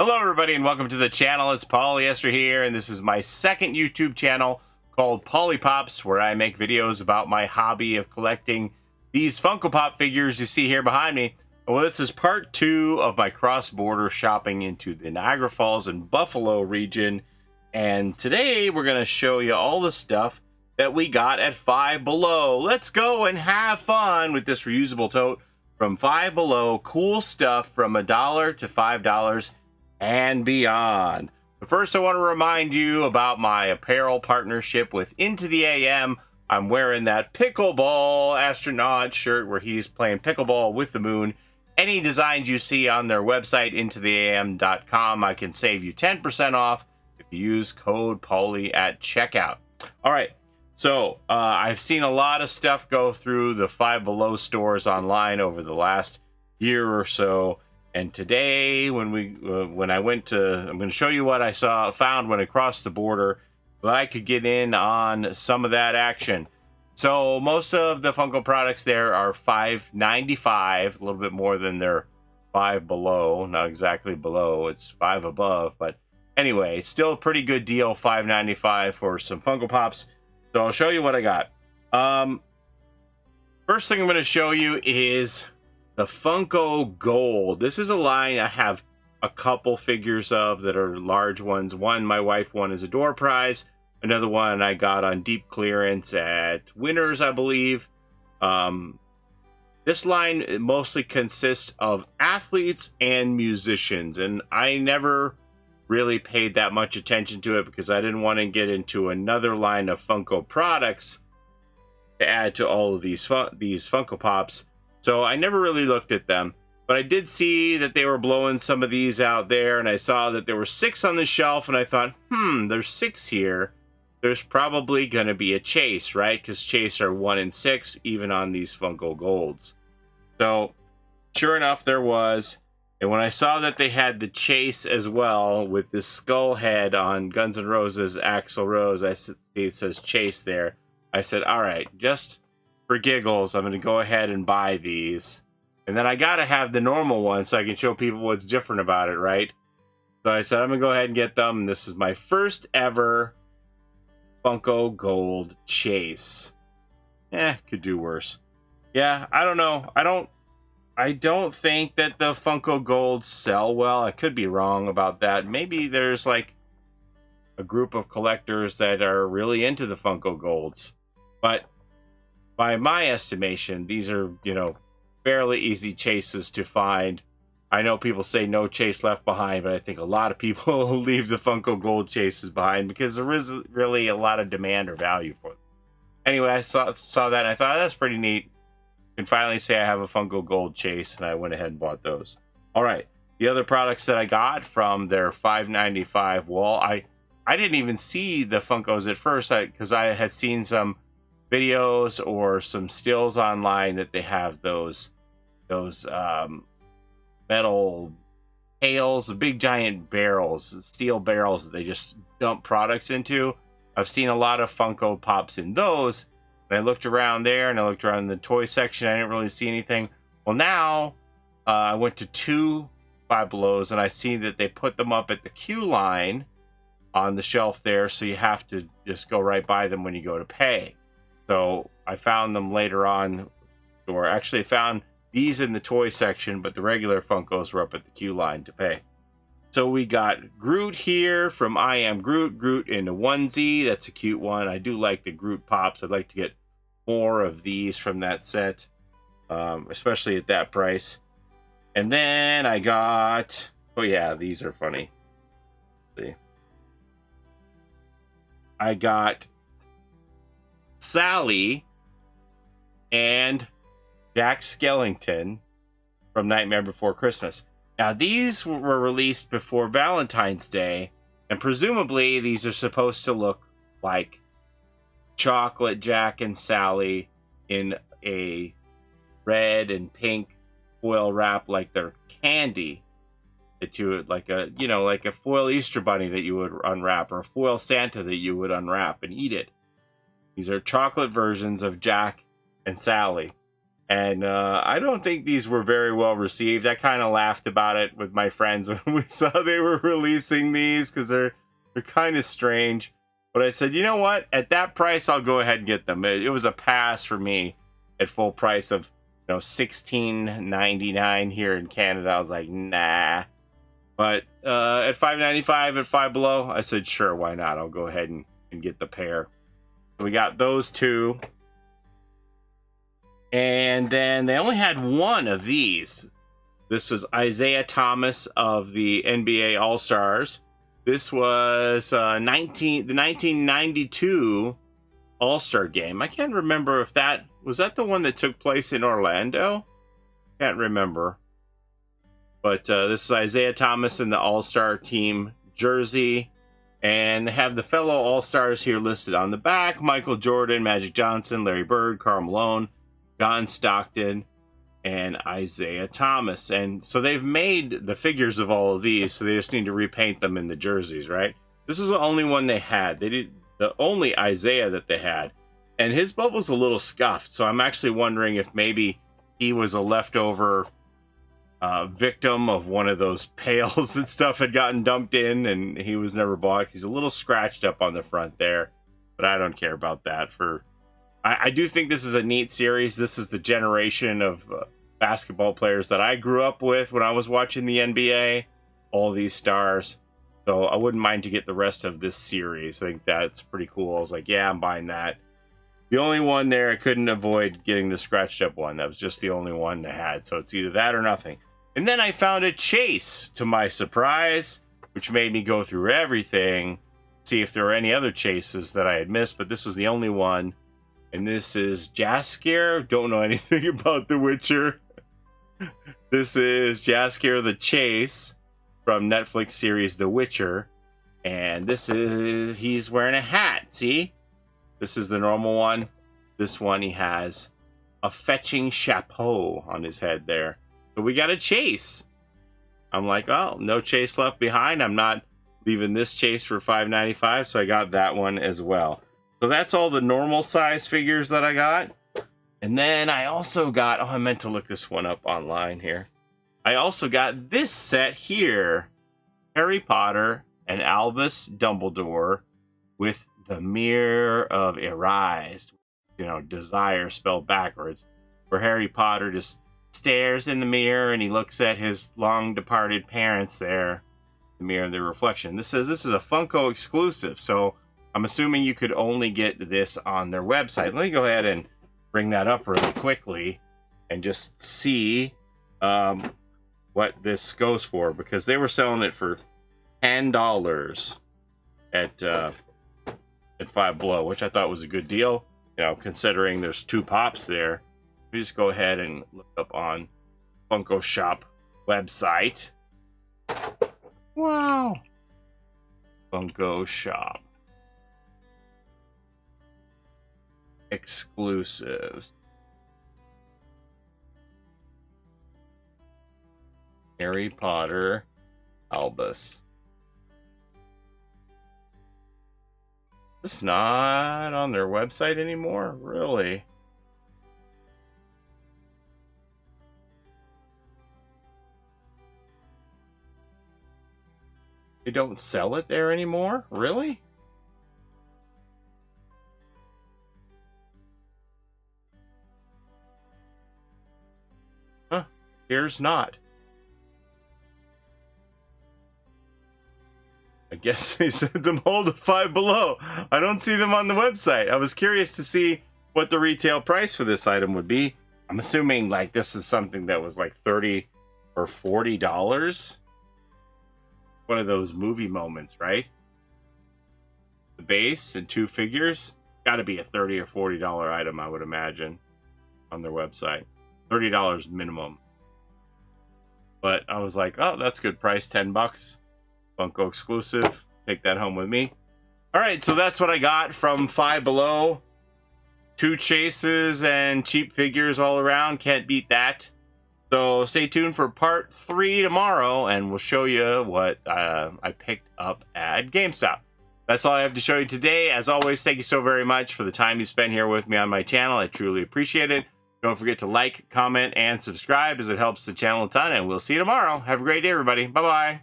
Hello everybody and welcome to the channel. It's Paulie ESTHER here, and this is my second YouTube channel called Paulie Pops, where I make videos about my hobby of collecting these Funko Pop figures you see here behind me. Well, this is part 2 of my cross-border shopping into the Niagara Falls and Buffalo region, and today we're going to show you all the stuff that we got at Five Below. Let's go and have fun with this reusable tote from Five Below. Cool stuff from $1 to $5 and beyond. But first, I want to remind you about my apparel partnership with Into the AM. I'm wearing that pickleball astronaut shirt where he's playing pickleball with the moon. Any designs you see on their website, intotheam.com, I can save you 10% off if you use code Paulie at checkout. All right, so I've seen a lot of stuff go through the Five Below stores online over the last year or so. And today, when I went to, I'm going to show you what I found when I crossed the border, so that I could get in on some of that action. So most of the Funko products there are $5.95, a little bit more than their Five Below. Not exactly below, it's 5 above, but anyway, it's still a pretty good deal, $5.95 for some Funko Pops. So I'll show you what I got. First thing I'm going to show you is the Funko Gold. This is a line I have a couple figures of that are large ones. One my wife won as a door prize. Another one I got on deep clearance at Winners, I believe. This line mostly consists of athletes and musicians, and I never really paid that much attention to it because I didn't want to get into another line of Funko products to add to all of these Funko Pops. So I never really looked at them, but I did see that they were blowing some of these out there, and I saw that there were 6 on the shelf, and I thought, there's 6 here. There's probably going to be a chase, right? Because chase are 1 in 6, even on these Funko Golds. So sure enough, there was. And when I saw that they had the chase as well with this skull head on Guns N' Roses' Axl Rose, I see it says chase there. I said, all right, just for giggles, I'm going to go ahead and buy these. And then I got to have the normal one so I can show people what's different about it, right? So I said, I'm going to go ahead and get them. And this is my first ever Funko Gold chase. Could do worse. Yeah, I don't know. I don't think that the Funko Golds sell well. I could be wrong about that. Maybe there's like a group of collectors that are really into the Funko Golds. But by my estimation, these are, fairly easy chases to find. I know people say no chase left behind, but I think a lot of people leave the Funko Gold chases behind because there isn't really a lot of demand or value for them. Anyway, I saw that and I thought, that's pretty neat. I can finally say I have a Funko Gold chase, and I went ahead and bought those. All right, the other products that I got from their $5.95 wall, I didn't even see the Funkos at first because I had seen some videos or some stills online that they have those metal pails, the big giant barrels, steel barrels that they just dump products into. I've seen a lot of Funko Pops in those, and I looked around there and I looked around in the toy section. I didn't really see anything. Well, now I went to 2 Five Belows and I see that they put them up at the queue line on the shelf there, so you have to just go right by them when you go to pay. So I found them later on, or actually found these in the toy section, but the regular Funkos were up at the queue line to pay. So we got Groot here from I Am Groot. Groot in a onesie. That's a cute one. I do like the Groot Pops. I'd like to get more of these from that set, especially at that price. And then I got, oh yeah, these are funny. Let's see. I got Sally and Jack Skellington from Nightmare Before Christmas. Now, these were released before Valentine's Day, and presumably these are supposed to look like chocolate Jack and Sally in a red and pink foil wrap, like they're candy that you would, like a foil Easter bunny that you would unwrap, or a foil Santa that you would unwrap and eat it. These are chocolate versions of Jack and Sally. And I don't think these were very well received. I kind of laughed about it with my friends when we saw they were releasing these because they're kind of strange. But I said, you know what? At that price, I'll go ahead and get them. It was a pass for me at full price of $16.99 here in Canada. I was like, nah. But at $5.95 at Five Below, I said, sure, why not? I'll go ahead and get the pair. So we got those two. And then they only had one of these. This was Isaiah Thomas of the NBA All-Stars. This was the 1992 All-Star game. I can't remember if that was the one that took place in Orlando. Can't remember. But this is Isaiah Thomas in the All-Star team jersey. And they have the fellow All-Stars here listed on the back. Michael Jordan, Magic Johnson, Larry Bird, Karl Malone, John Stockton, and Isaiah Thomas. And so they've made the figures of all of these, so they just need to repaint them in the jerseys, right? This is the only one they had. They did the only Isaiah that they had. And his bubble's a little scuffed, so I'm actually wondering if maybe he was a leftover victim of one of those pails that stuff had gotten dumped in, and he was never bought. He's a little scratched up on the front there, but I don't care about that. I do think this is a neat series. This is the generation of basketball players that I grew up with when I was watching the NBA, all these stars. So I wouldn't mind to get the rest of this series. I think that's pretty cool. I was like, yeah, I'm buying that. The only one there, I couldn't avoid getting the scratched up one. That was just the only one they had. So it's either that or nothing. And then I found a chase, to my surprise, which made me go through everything, see if there were any other chases that I had missed. But this was the only one. And this is Jaskier. Don't know anything about The Witcher. This is Jaskier the Chase from Netflix series The Witcher. And this is, he's wearing a hat, see? This is the normal one. This one, he has a fetching chapeau on his head there. So we got a chase. I'm like, oh, no chase left behind. I'm not leaving this chase for $5.95, so I got that one as well. So that's all the normal size figures that I got. And then I also got, oh, I meant to look this one up online here. I also got this set here. Harry Potter and Albus Dumbledore with the Mirror of Erise. You know, desire spelled backwards. Where Harry Potter just stares in the mirror and he looks at his long departed parents there. The mirror of the reflection. This is a Funko exclusive. So I'm assuming you could only get this on their website. Let me go ahead and bring that up really quickly and just see what this goes for, because they were selling it for $10 at Five Below, which I thought was a good deal, you know, considering there's two pops there. We just go ahead and look up on Funko Shop website. Wow. Funko Shop. Exclusives. Harry Potter, Albus. It's not on their website anymore? Really? They don't sell it there anymore? Really? Huh. Here's not. I guess they sent them all to Five Below. I don't see them on the website. I was curious to see what the retail price for this item would be. I'm assuming like this is something that was like $30 or $40. One of those movie moments, right? The base and two figures. Got to be a $30 or $40 item, I would imagine, on their website. $30 minimum. But I was like, oh, that's good price, $10. Funko exclusive. Take that home with me. All right, so that's what I got from Five Below. 2 chases and cheap figures all around. Can't beat that. So stay tuned for part 3 tomorrow, and we'll show you what I picked up at GameStop. That's all I have to show you today. As always, thank you so very much for the time you spent here with me on my channel. I truly appreciate it. Don't forget to like, comment, and subscribe as it helps the channel a ton, and we'll see you tomorrow. Have a great day, everybody. Bye-bye.